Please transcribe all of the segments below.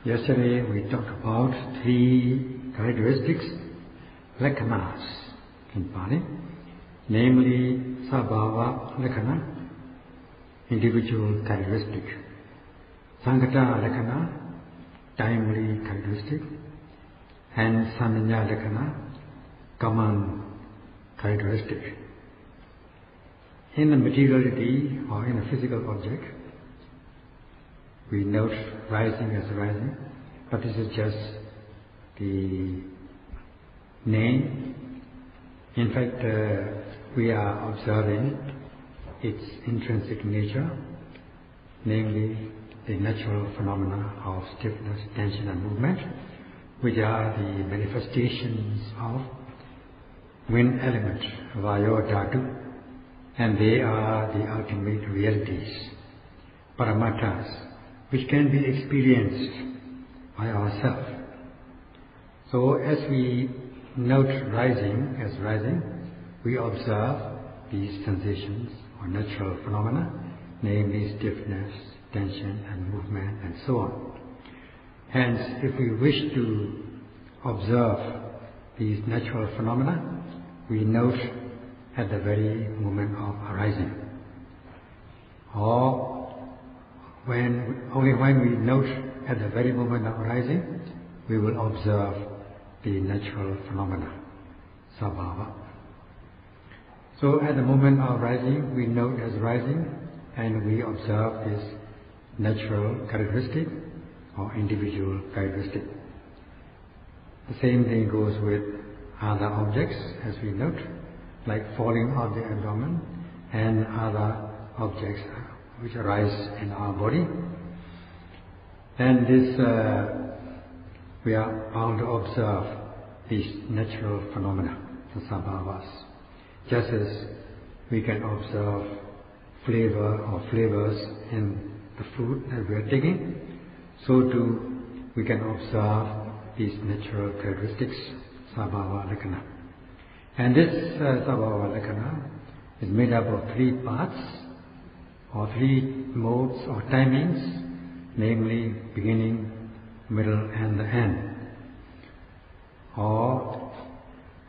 Yesterday we talked about 3 characteristics, lakhanas in Pali, namely sabhava lakhana, individual characteristic, sankata lakhana, timely characteristic, and samanya lakhana, common characteristic. In the materiality or in a physical object, we note rising as rising, but this is just the name. In fact, we are observing its intrinsic nature, namely the natural phenomena of stiffness, tension and movement, which are the manifestations of wind element, vayo dhatu, and they are the ultimate realities, paramatthas, which can be experienced by ourselves. So as we note rising as rising, we observe these sensations or natural phenomena, namely stiffness, tension and movement and so on. Hence, if we wish to observe these natural phenomena, we note at the very moment of arising. Or only when we note at the very moment of arising, we will observe the natural phenomena, sabhava. So at the moment of rising, we note as rising and we observe this natural characteristic or individual characteristic. The same thing goes with other objects as we note, like falling of the abdomen and other objects which arise in our body. And this, we are bound to observe these natural phenomena, the sabhavas. Just as we can observe flavor or flavors in the food that we are taking, so too we can observe these natural characteristics, sabhava lakkhana. And this sabhava lakkhana is made up of 3 parts, or 3 modes or timings, namely beginning, middle and the end, or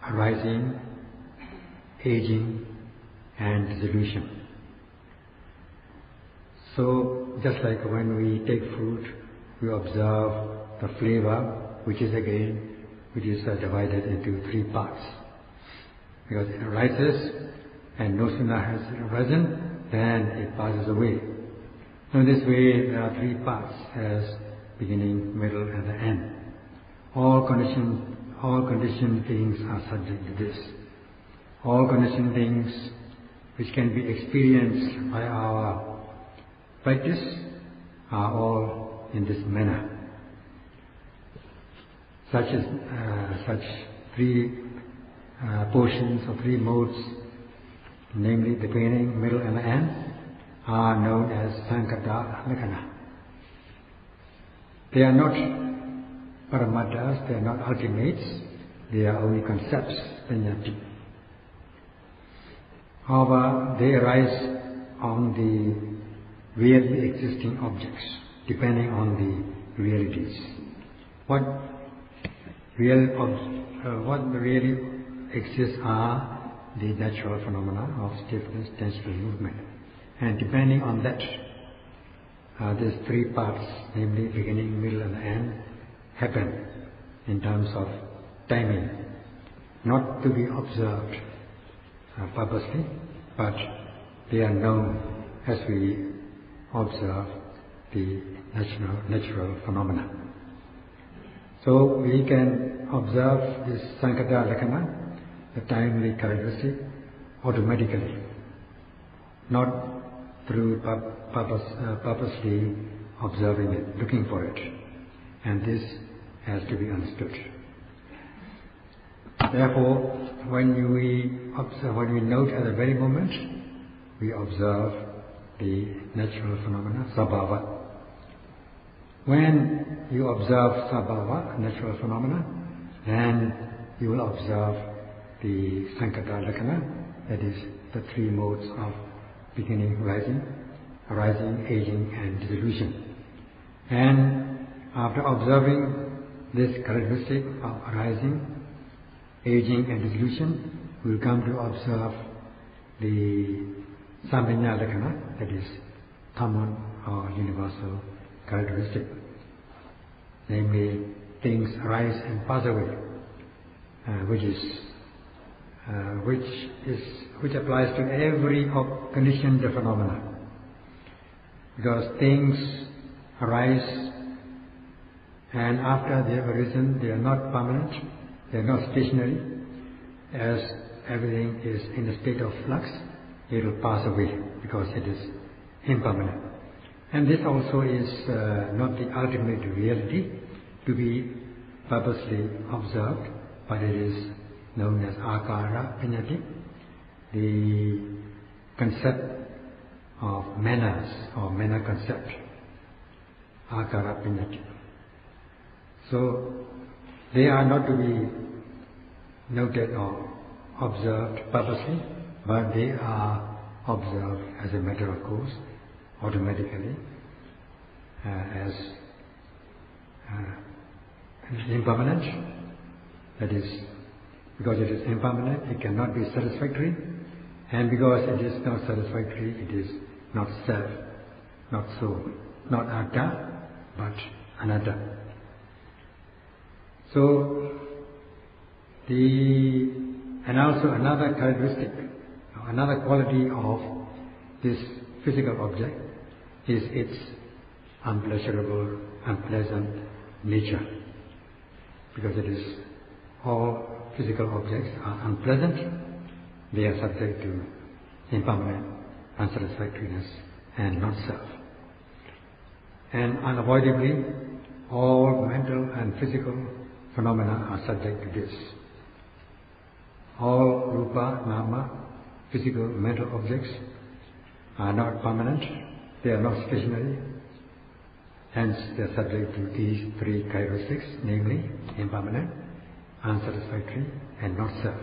arising, aging and dissolution. So just like when we take food, we observe the flavor, which is divided into 3 parts, because it arises and no sooner has it arisen, then it passes away. So in this way, there are 3 parts, as beginning, middle and the end. All conditioned things are subject to this. All conditioned things which can be experienced by our practice are all in this manner. Such 3 portions or 3 modes, namely the beginning, middle and the end, are known as sankata lakkhana. They are not paramatthas, they are not ultimates, they are only concepts, panyati. However, they arise on the really existing objects, depending on the realities. What really exists are the natural phenomena of stiffness, tension and movement. And depending on that, these 3 parts, namely beginning, middle and end, happen in terms of timing, not to be observed purposely, but they are known as we observe the natural phenomena. So we can observe this sankata lakkhana, the timely characteristic, automatically, not through purposely observing it, looking for it. And this has to be understood. Therefore, when we note at the very moment, we observe the natural phenomena, sabhava. When you observe sabhava, natural phenomena, then you will observe the sankata lakkhana, that is the 3 modes of beginning, rising, arising, aging and dissolution. And After observing this characteristic of arising, aging and dissolution, we will come to observe the Samanya Lakkhana, that is common or universal characteristic. Namely, things arise and pass away, which applies to every conditioned phenomena. Because things arise, and after they have arisen, they are not permanent, they are not stationary. As everything is in a state of flux, it will pass away because it is impermanent. And this also is not the ultimate reality to be purposely observed, but it is known as akara piññati, the concept of manners or manner concept, akara piññati. So they are not to be noted or observed purposely, but they are observed as a matter of course, automatically, as impermanent. That is, because it is impermanent, it cannot be satisfactory, and because it is not satisfactory, it is not self, not soul, not atta, but anatta. So, and also another characteristic, another quality of this physical object is its unpleasurable, unpleasant nature. Because it is all physical objects are unpleasant, they are subject to impermanent, unsatisfactoriness and not-self. And unavoidably, all mental and physical phenomena are subject to this. All rupa, nama, physical, mental objects are not permanent, they are not stationary, hence they are subject to these three characteristics, namely impermanent, unsatisfactory and not self.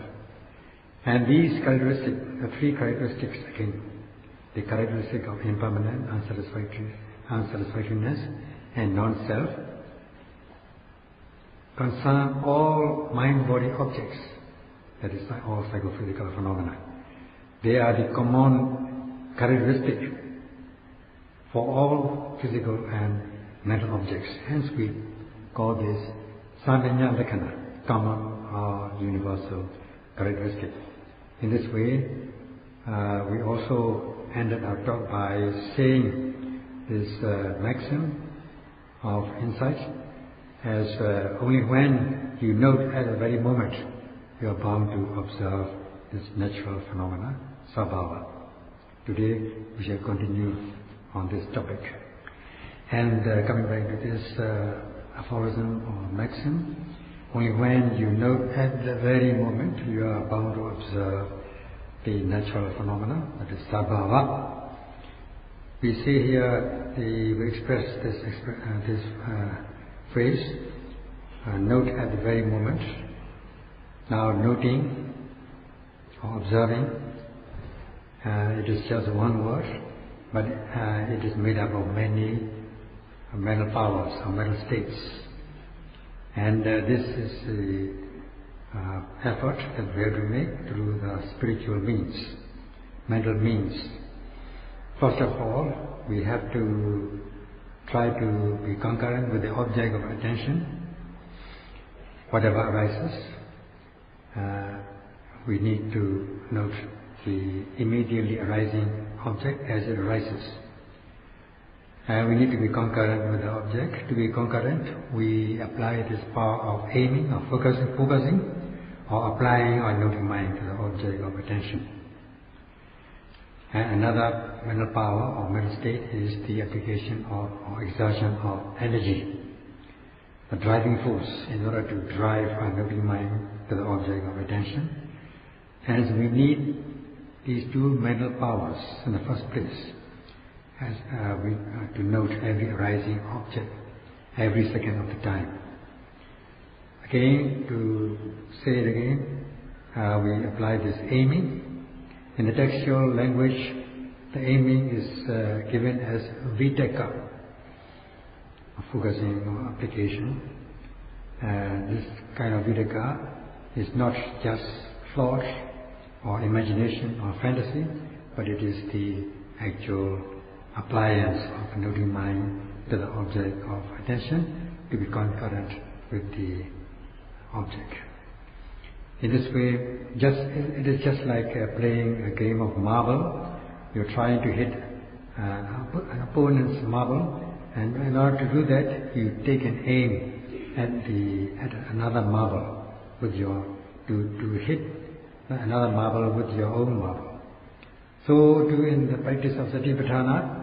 And these characteristics, the three characteristics again, the characteristic of impermanent, unsatisfactoriness and non-self, concern all mind-body objects, that is all psychophysical phenomena. They are the common characteristic for all physical and mental objects. Hence we call this Samanya Lakkhana, common or universal characteristic. In this way, we also ended our talk by saying this maxim of insight as only when you note at the very moment you are bound to observe this natural phenomena, sabhava. Today we shall continue on this topic. And coming back to this aphorism or maxim, only when you note at the very moment you are bound to observe the natural phenomena, that is sabhava. We see here, we express this phrase, note at the very moment. Now noting or observing, it is just one word, but it is made up of many mental powers or mental states. And this is the effort that we have to make through the spiritual means, mental means. First of all, we have to try to be concurrent with the object of attention. Whatever arises, we need to note the immediately arising object as it arises. We need to be concurrent with the object. To be concurrent, we apply this power of aiming or focusing or applying or noting mind to the object of attention. And another mental power or mental state is the application or exertion of energy, the driving force in order to drive our noting mind to the object of attention. Hence we need these two mental powers in the first place, as to note every arising object every second of the time. Again, to say it again, we apply this aiming. In the textual language, the aiming is given as vitaka, focusing or application. This kind of vitakka is not just thought or imagination or fantasy, but it is the actual appliance of noting mind to the object of attention to be concurrent with the object. In this way, it is just like playing a game of marble. You're trying to hit an opponent's marble, and in order to do that, you take an aim at another marble with to hit another marble with your own marble. So too in the practice of Satipatthana,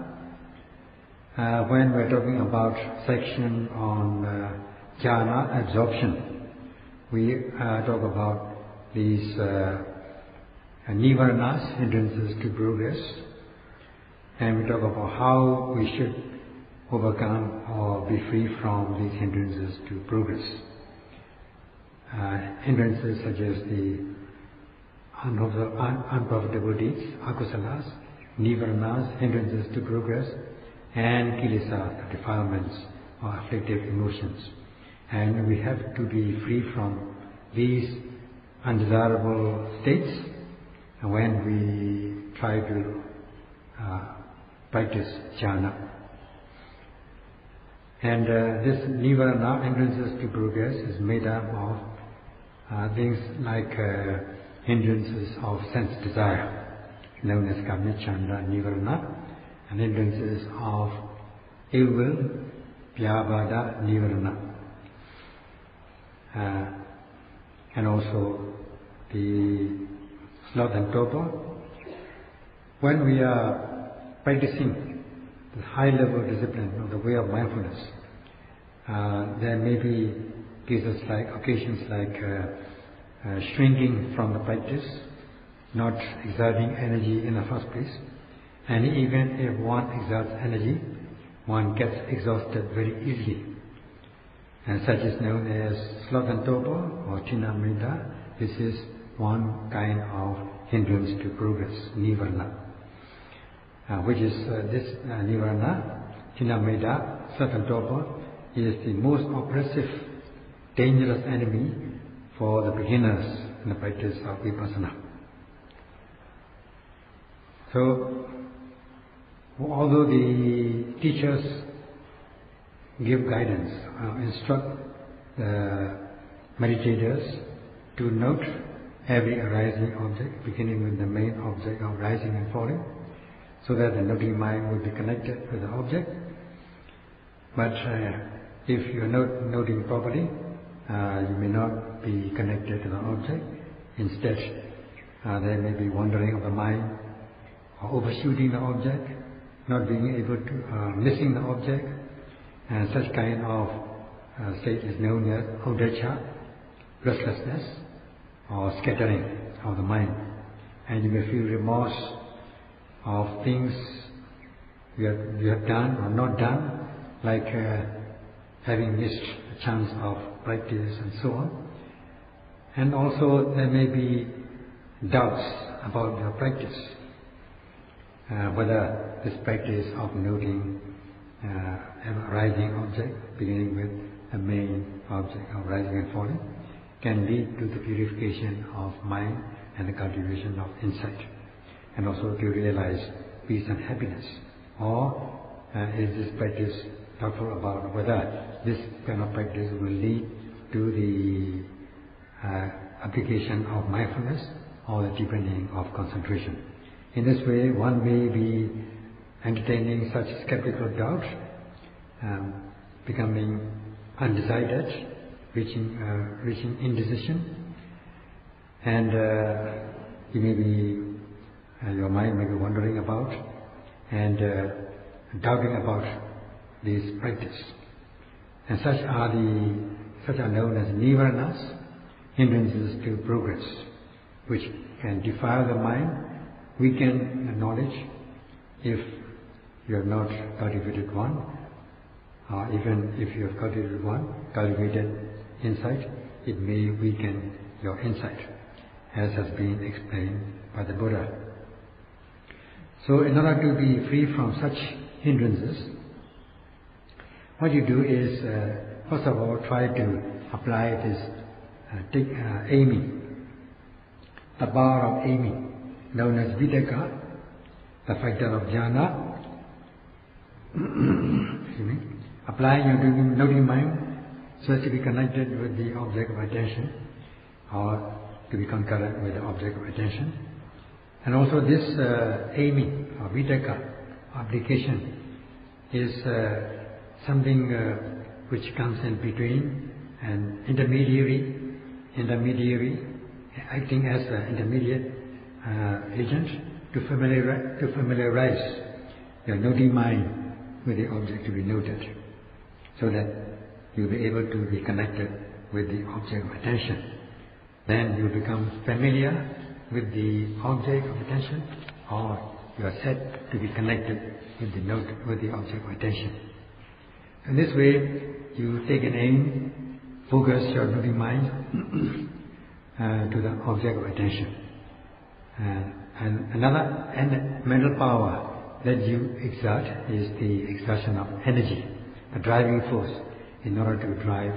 when we're talking about section on jhana absorption, we talk about these nivaranas, hindrances to progress, and we talk about how we should overcome or be free from these hindrances to progress. Hindrances such as the unprofitable deeds, akusalas, nivaranas, hindrances to progress, and kilesa, defilements or afflictive emotions. And we have to be free from these undesirable states when we try to practice jhana. And this nivarana, hindrances to progress, is made up of things like hindrances of sense desire, known as kammichanda nivarana, and hindrances of ill will, vyavada nivarana, and also the sloth and torpor. When we are practicing the high level discipline of the way of mindfulness, there may be cases like occasions like shrinking from the practice, not exerting energy in the first place, and even if one exerts energy, one gets exhausted very easily. And such is known as sloth and torpor or tinamrita. This is one kind of hindrance to progress, nivarana. Which is this nivarana, tinamrita, sloth and torpor, is the most oppressive, dangerous enemy for the beginners in the practice of Vipassana. So, although the teachers give guidance, instruct the meditators to note every arising object, beginning with the main object of rising and falling, so that the noting mind will be connected with the object. But if you are not noting properly, you may not be connected to the object. Instead, there may be wandering of the mind, or overshooting the object, not being able to, missing the object, and such kind of state is known as uddhacca, restlessness, or scattering of the mind. And you may feel remorse of things you have done or not done, like having missed a chance of practice and so on. And also there may be doubts about your practice, whether this practice of noting arising object, beginning with a main object of rising and falling, can lead to the purification of mind and the cultivation of insight, and also to realize peace and happiness. Or is this practice doubtful about whether this kind of practice will lead to the application of mindfulness or the deepening of concentration. In this way, one may be entertaining such skeptical doubt, becoming undecided, reaching indecision, and your mind may be wandering about and doubting about this practice. And such are known as nivaranas, hindrances to progress, which can defile the mind, weaken the knowledge if you have not cultivated one, or even if you have cultivated insight, it may weaken your insight, as has been explained by the Buddha. So in order to be free from such hindrances, what you do is, first of all, try to apply this aiming, the power of aiming, known as Vitakka, the factor of jhana. Applying your noting mind so as to be connected with the object of attention, or to be concurrent with the object of attention. And also this aiming or Vitakka application is something which comes in between an intermediary acting as an intermediate agent to familiarize your noting mind with the object to be noted, so that you'll be able to be connected with the object of attention. Then you become familiar with the object of attention, or you are said to be connected with the object of attention. In this way, you take an aim, focus your noting mind to the object of attention. And another mental power that you exert is the exertion of energy, a driving force in order to drive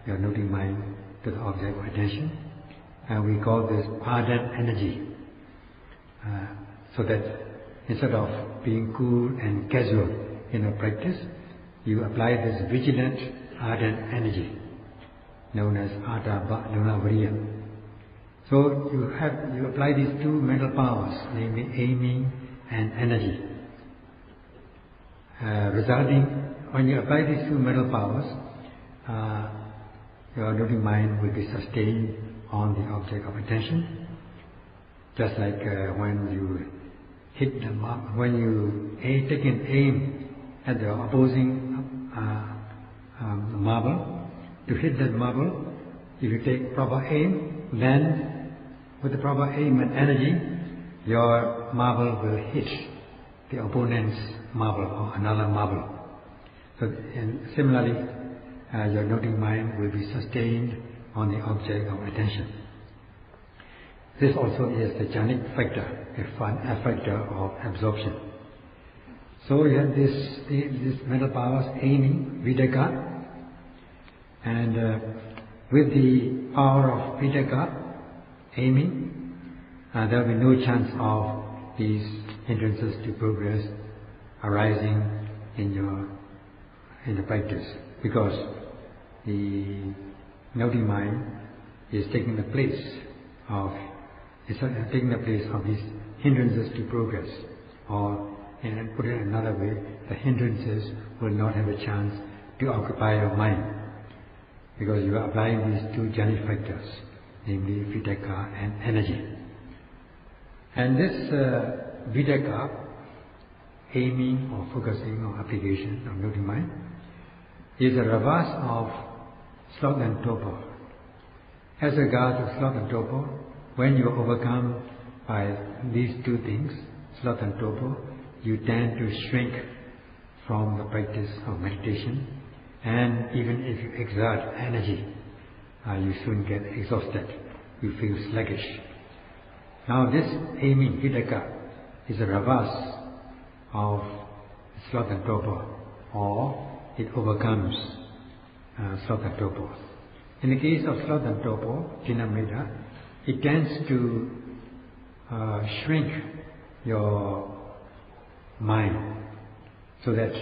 your noting mind to the object of attention. And we call this ardent energy. So that instead of being cool and casual in your practice, you apply this vigilant, ardent energy, known as Atavadunavariya. So you apply these two mental powers, namely aiming and energy. When you apply these two mental powers, your noting mind will be sustained on the object of attention. Just like when you hit the mark, when you take an aim at the opposing marble, to hit that marble, if you take proper aim, then with the proper aim and energy, your marble will hit the opponent's marble or another marble. So, and similarly, your noting mind will be sustained on the object of attention. This also is the jhanic factor, a factor of absorption. So you have this mental powers aiming, Vitakka, and with the power of Vitakka, aiming, there will be no chance of these hindrances to progress arising in the practice, because the noting mind is taking the place of these hindrances to progress, or and put it another way, the hindrances will not have a chance to occupy your mind, because you are applying these two jhanic factors, namely Vitakka and energy. And this Vitakka, aiming or focusing or application of noting mind, is a reverse of sloth and torpor. As regards to sloth and torpor, when you are overcome by these two things, sloth and torpor, you tend to shrink from the practice of meditation, and even if you exert energy, you soon get exhausted, you feel sluggish. Now this aiming, Vitakka, is a reverse of sloth and torpor, or it overcomes sloth and torpor. In the case of sloth and torpor, Tinamrita, it tends to shrink your mind, so that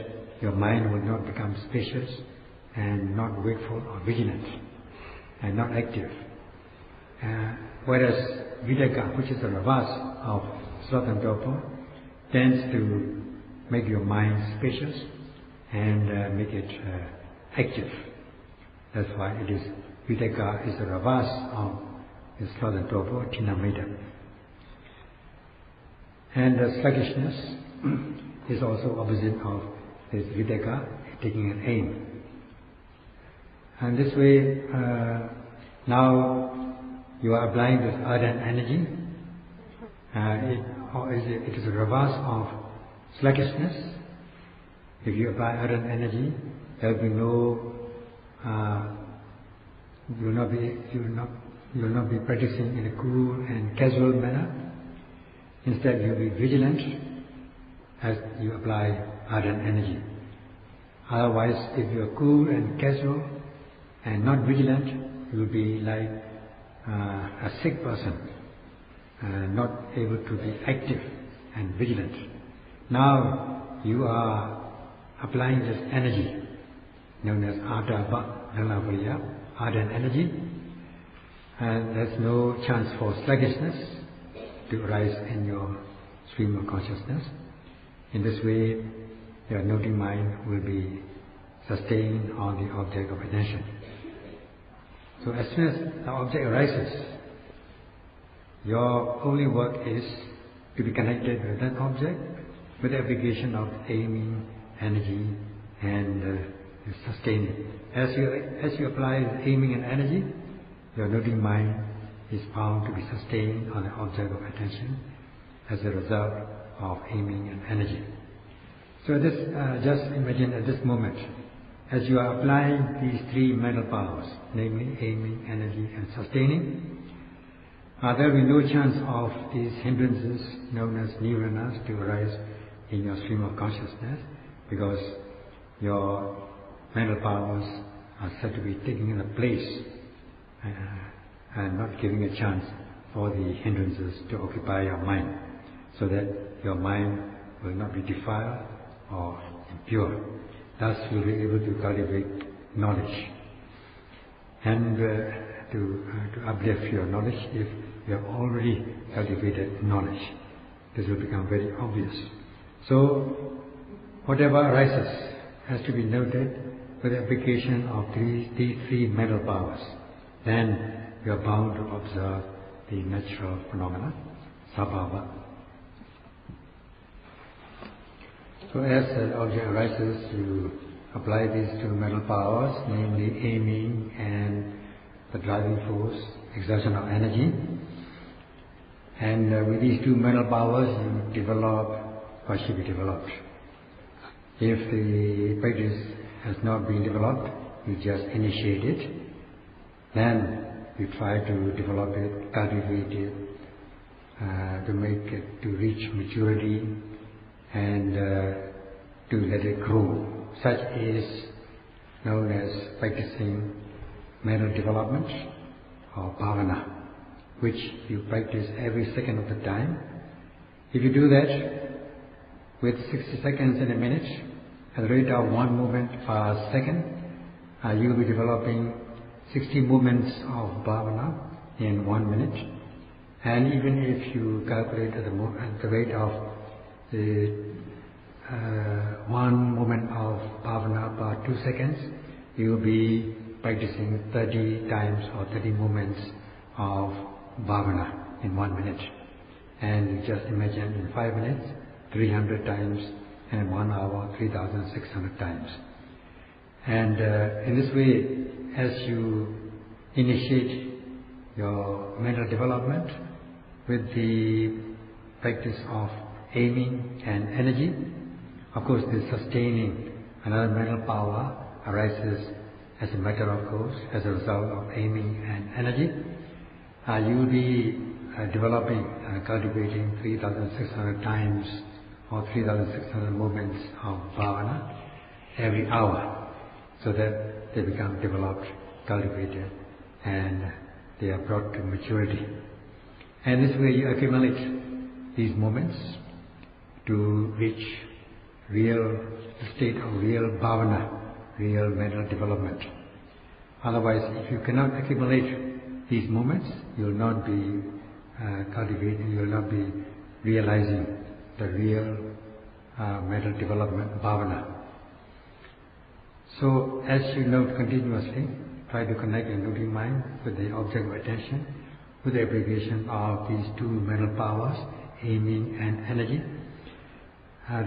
your mind will not become spacious and not wakeful or vigilant and not active. Whereas Vitakka, which is the reverse of sloth and torpor, tends to make your mind spacious and make it active. That's why it is Vitakka is the reverse of the sloth and torpor, Tinamrita. And sluggishness is also opposite of this Vitakka, taking an aim. And this way, now you are applying this ardent energy. It is a reverse of sluggishness. If you apply ardent energy, there will be no. You will not be practicing in a cool and casual manner. Instead, you will be vigilant as you apply ardent energy. Otherwise, if you are cool and casual and not vigilant, you will be like a sick person, not able to be active and vigilant. Now you are applying this energy known as ardent energy, and there's no chance for sluggishness to arise in your stream of consciousness. In this way, your noting mind will be sustained on the object of attention. So as soon as the object arises, your only work is to be connected with that object with the application of aiming, energy, and sustaining. As you apply aiming and energy, your noting mind is found to be sustained on the object of attention as a result of aiming and energy. So this, just imagine at this moment, as you are applying these three mental powers, namely aiming, energy, and sustaining, there will be no chance of these hindrances known as niranas to arise in your stream of consciousness, because your mental powers are said to be taking a place and not giving a chance for the hindrances to occupy your mind, so that your mind will not be defiled or impure. Thus you will be able to cultivate knowledge and to uplift your knowledge. If you have already cultivated knowledge, this will become very obvious. So whatever arises has to be noted with the application of these three mental powers. Then you are bound to observe the natural phenomena, sabhava. So as an object arises, you apply these two mental powers, namely aiming and the driving force, exertion of energy. And with these two mental powers, you develop what should be developed. If the practice has not been developed, you just initiate it. Then you try to develop it, cultivate it, to make it to reach maturity, and to let it grow. Such is known as practicing mental development or bhavana, which you practice every second of the time. If you do that with 60 seconds in a minute, at the rate of 1 movement per second, you will be developing 60 movements of bhavana in 1 minute. And even if you calculate at the rate of 1 moment of bhavana per 2 seconds, you will be practicing 30 times or 30 moments of bhavana in 1 minute. And you just imagine in 5 minutes, 300 times, and in 1 hour, 3,600 times. And in this way, as you initiate your mental development with the practice of aiming and energy, of course, the sustaining another mental power arises as a matter of course, as a result of aiming and energy. You will be developing, cultivating 3,600 times or 3,600 movements of bhavana every hour, so that they become developed, cultivated, and they are brought to maturity. And this way you accumulate these moments to reach real state of real bhavana, real mental development. Otherwise, if you cannot accumulate these moments, you will not be cultivating, you will not be realizing the real mental development, bhavana. So, as you note continuously, try to connect your noting mind with the object of attention, with the application of these two mental powers, aiming and energy.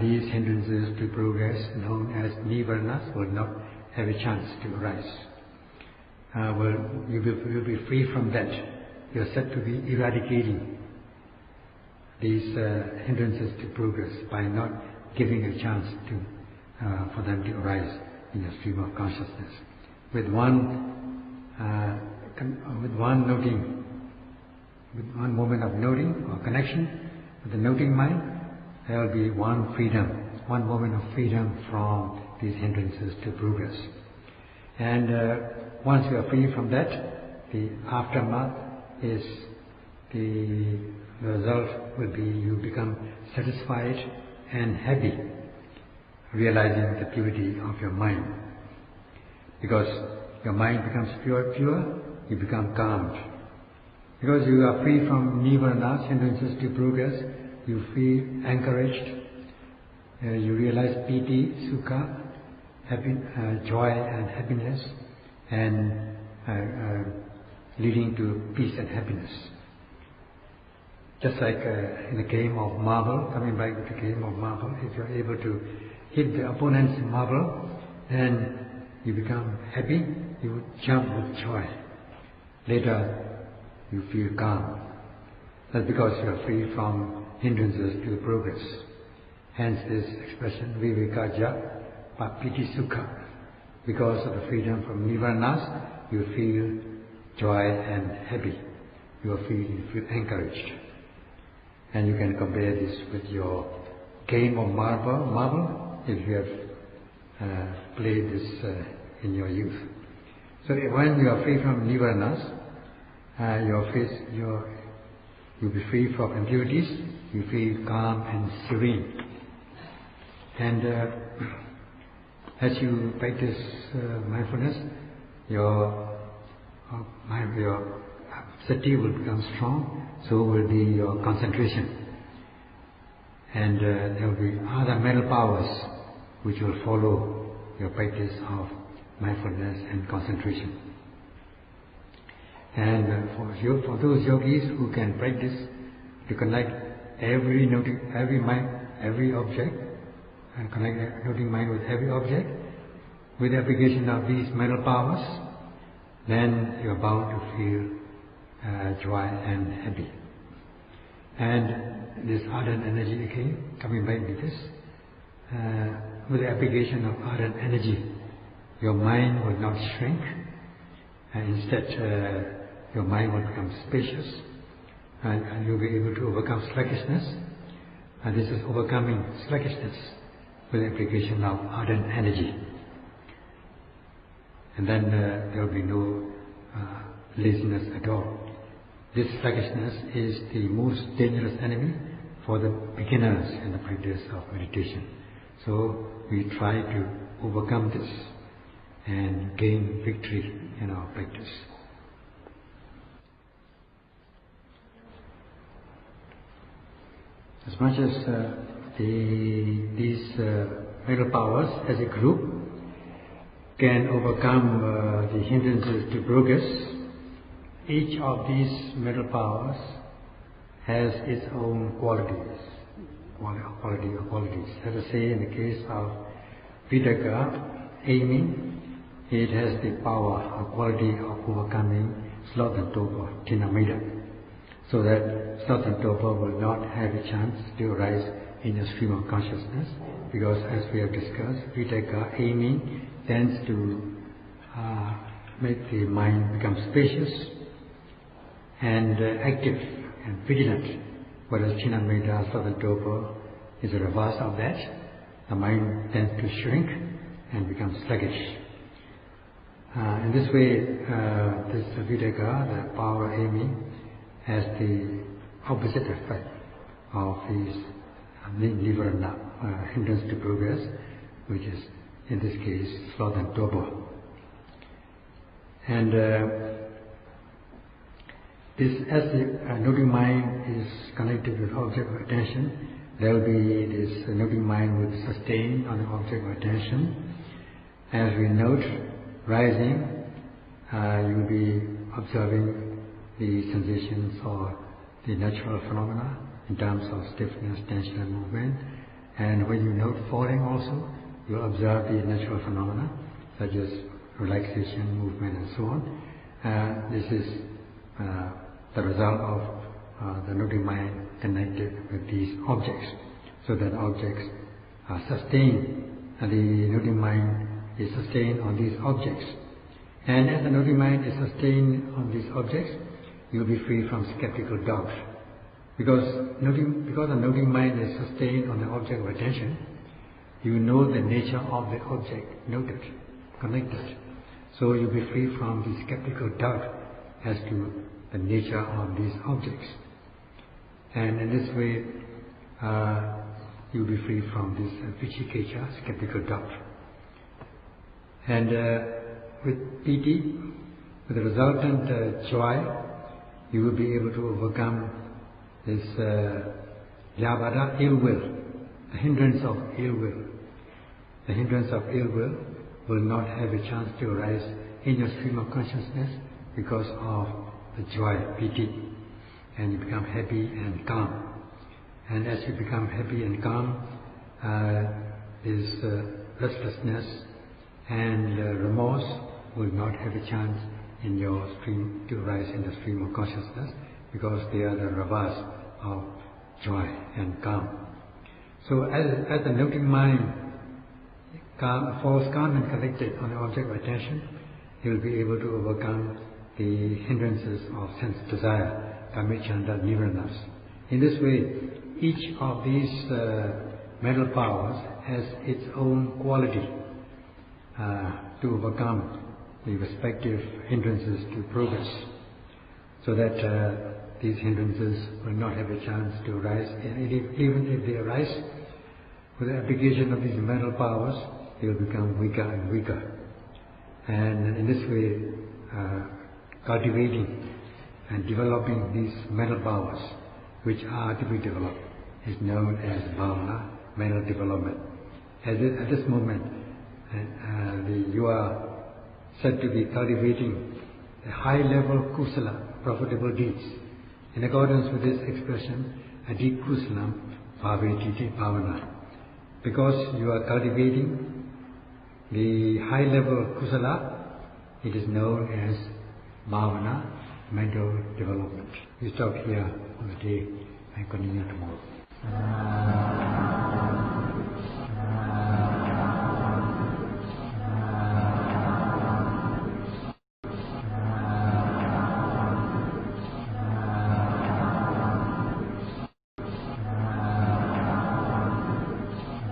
These hindrances to progress, known as nivaranas, will not have a chance to arise. You will be free from that. You are said to be eradicating these hindrances to progress by not giving a chance for them to arise in your stream of consciousness. With one moment of noting or connection with the noting mind, there will be one freedom, one moment of freedom from these hindrances to progress. And once you are free from that, the aftermath is the result will be you become satisfied and happy, realizing the purity of your mind. Because your mind becomes pure, you become calmed. Because you are free from nirvana, hindrances to progress, you feel encouraged, you realize piti, sukha, joy and happiness, and leading to peace and happiness. Just like in the game of marble, coming back to the game of marble, if you are able to hit the opponent's marble, then you become happy, you jump with joy. Later, you feel calm. That's because you are free from hindrances to progress. Hence this expression, vivekaja papiti sukha. Because of the freedom from nirvanas, you feel joy and happy. You feel encouraged. And you can compare this with your game of marble, if you have played this in your youth. So when you are free from nirvanas, you'll be free from impurities, you feel calm and serene. And as you practice mindfulness, your sati will become strong, so will be your concentration. And there will be other mental powers which will follow your practice of mindfulness and concentration. And for those yogis who can practice to connect every object, and connect noting mind with every object, with the application of these mental powers, then you are bound to feel joy and happy. And this ardent energy again, coming back to this, with the application of ardent energy, your mind will not shrink, and instead your mind will become spacious, and you'll be able to overcome sluggishness. And this is overcoming sluggishness with the application of ardent energy. And then there will be no laziness at all. This sluggishness is the most dangerous enemy for the beginners in the practice of meditation. So we try to overcome this and gain victory in our practice. As much as these mental powers as a group can overcome the hindrances to progress, each of these mental powers has its own qualities. Let us say in the case of Vitakka, aiming, it has the power or quality of overcoming sloth and torpor, tinamida, so that sloth and torpor will not have a chance to arise in your stream of consciousness, because as we have discussed, Vitakka, aiming, tends to make the mind become spacious and active and vigilant, whereas tinamida, sloth and torpor, is the reverse of that. The mind tends to shrink and become sluggish. In this way, this Vitakka, the power aiming, has the opposite effect of these nirvana, hindrance to progress, which is in this case sloth and torpor. And this, as the noting mind is connected with object of attention, there will be this noting mind will sustain on the object of attention. As we note rising, you will be observing the sensations or the natural phenomena in terms of stiffness, tension and movement. And when you note falling also, you will observe the natural phenomena such as relaxation, movement and so on. This is the result of the noting mind connected with these objects, so that objects are sustained, and the noting mind is sustained on these objects. And as the noting mind is sustained on these objects, you will be free from skeptical doubt. Because the noting mind is sustained on the object of attention, You know the nature of the object, noted, connected. So you'll be free from the skeptical doubt as to the nature of these objects. And in this way, you'll be free from this vicikiccha, skeptical doubt. And with piti, with the resultant joy, you will be able to overcome this yavada, ill will, the hindrance of ill will. The hindrance of ill will not have a chance to arise in your stream of consciousness because of the joy, piti, and you become happy and calm. And as you become happy and calm, this restlessness and remorse will not have a chance in your stream to rise in the stream of consciousness because they are the ravas of joy and calm. So as the noting mind falls calm and collected on the object of attention, he will be able to overcome the hindrances of sense desire, kamicchanda, nivaranas. In this way, each of these mental powers has its own quality to overcome the respective hindrances to progress, so that these hindrances will not have a chance to arise. And even if they arise, with the application of these mental powers, they will become weaker and weaker. And in this way, cultivating and developing these mental powers, which are to be developed, is known as bhavana, mental development. At this moment, you are said to be cultivating a high-level kusala, profitable deeds. In accordance with this expression, adi kusalam bhavetiti bhavana. Because you are cultivating the high-level kusala, it is known as bhavana, mental development. We stop here on the day and continue tomorrow.